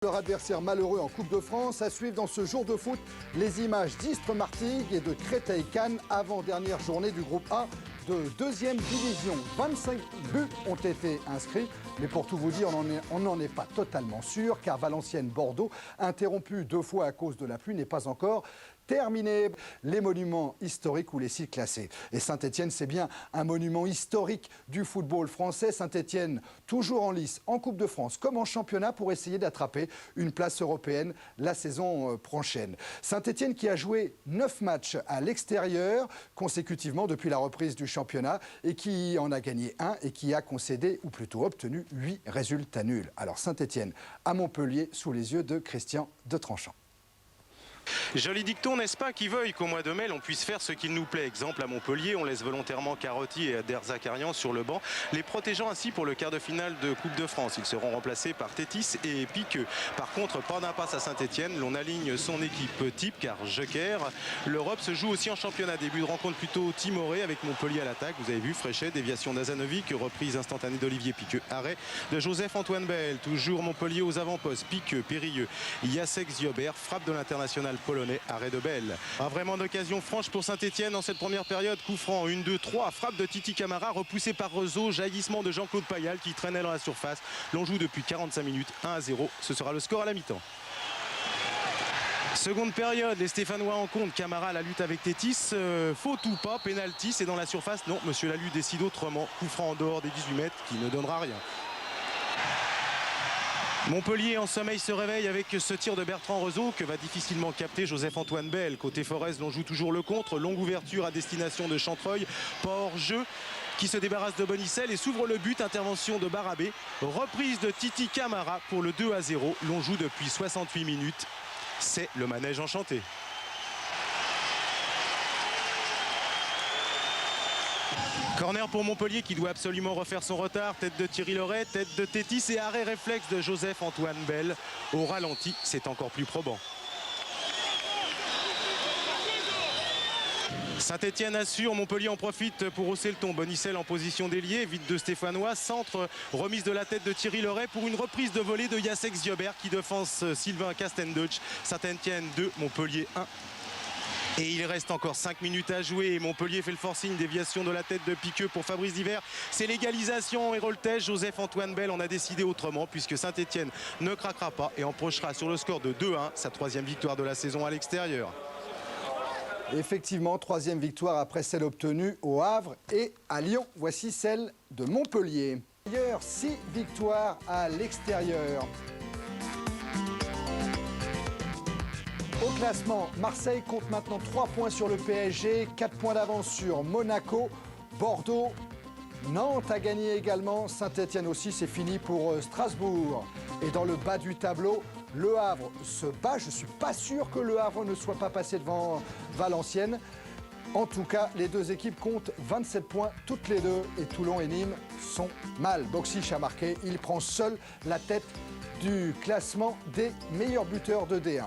Leur adversaire malheureux en Coupe de France, à suivre dans ce jour de foot les images d'Istres-Martigues et de Créteil-Cannes, avant-dernière journée du groupe A de 2e division. 25 buts ont été inscrits, mais pour tout vous dire, on n'en est pas totalement sûr, car Valenciennes-Bordeaux, interrompu 2 fois à cause de la pluie, n'est pas encore terminé. Les monuments historiques ou les sites classés. Et Saint-Etienne, c'est bien un monument historique du football français. Saint-Etienne, toujours en lice, en Coupe de France comme en championnat, pour essayer d'attraper une place européenne la saison prochaine. Saint-Etienne qui a joué 9 matchs à l'extérieur consécutivement depuis la reprise du championnat et qui en a gagné 1 et qui a concédé, ou plutôt obtenu, 8 résultats nuls. Alors Saint-Etienne à Montpellier sous les yeux de Christian de Tranchant. Joli dicton, n'est-ce pas, qui veuille qu'au mois de mai, l'on puisse faire ce qu'il nous plaît. Exemple, à Montpellier, on laisse volontairement Carotti et Derzakarian sur le banc, les protégeant ainsi pour le quart de finale de Coupe de France. Ils seront remplacés par Tétis et Piqueux. Par contre, pas d'impasse à Saint-Etienne. L'on aligne son équipe type, car Joker. L'Europe se joue aussi en championnat. Début de rencontre plutôt timoré avec Montpellier à l'attaque. Vous avez vu, Fréchet, déviation d'Azanovic, reprise instantanée d'Olivier Piqueux. Arrêt de Joseph-Antoine Bell. Toujours Montpellier aux avant-postes. Piqueux, Périlleux, Jacek Ziobert, frappe de l'international polonais, arrêt de Bell. Pas vraiment d'occasion franche pour Saint-Etienne dans cette première période. Coup franc, 1, 2, 3, frappe de Titi Camara, repoussé par Rezo, jaillissement de Jean-Claude Payal qui traînait dans la surface. L'on joue depuis 45 minutes, 1-0. Ce sera le score à la mi-temps. Seconde période, les Stéphanois en compte. Camara, la lutte avec Tétis, faute ou pas, pénalty, c'est dans la surface. Non, monsieur Lalu décide autrement. Coup franc en dehors des 18 mètres qui ne donnera rien. Montpellier en sommeil se réveille avec ce tir de Bertrand Rezo que va difficilement capter Joseph-Antoine Bell. Côté Forez, l'on joue toujours le contre. Longue ouverture à destination de Chantreuil. Pas hors jeu, qui se débarrasse de Bonicel et s'ouvre le but. Intervention de Barabé. Reprise de Titi Camara pour le 2-0. L'on joue depuis 68 minutes. C'est le manège enchanté. Corner pour Montpellier qui doit absolument refaire son retard. Tête de Thierry Loret, tête de Tétis et arrêt réflexe de Joseph-Antoine Bell. Au ralenti, c'est encore plus probant. Saint-Etienne assure, Montpellier en profite pour hausser le ton. Bonicel en position d'ailier, vide de Stéphanois, centre, remise de la tête de Thierry Loret pour une reprise de volée de Jacek Ziobert qui défense Sylvain Castenduch. Saint-Etienne 2, Montpellier 1. Et il reste encore 5 minutes à jouer. Montpellier fait le forcing, déviation de la tête de Piqueux pour Fabrice Diver. C'est l'égalisation et Roltège. Joseph-Antoine Bell en a décidé autrement puisque Saint-Etienne ne craquera pas et empochera sur le score de 2-1 sa 3e victoire de la saison à l'extérieur. Effectivement, 3e victoire après celle obtenue au Havre et à Lyon. Voici celle de Montpellier. D'ailleurs, 6 victoires à l'extérieur. Au classement, Marseille compte maintenant 3 points sur le PSG, 4 points d'avance sur Monaco, Bordeaux, Nantes a gagné également, Saint-Etienne aussi, c'est fini pour Strasbourg. Et dans le bas du tableau, Le Havre se bat. Je ne suis pas sûr que Le Havre ne soit pas passé devant Valenciennes. En tout cas, les deux équipes comptent 27 points toutes les deux et Toulon et Nîmes sont mal. Boxic a marqué, il prend seul la tête du classement des meilleurs buteurs de D1.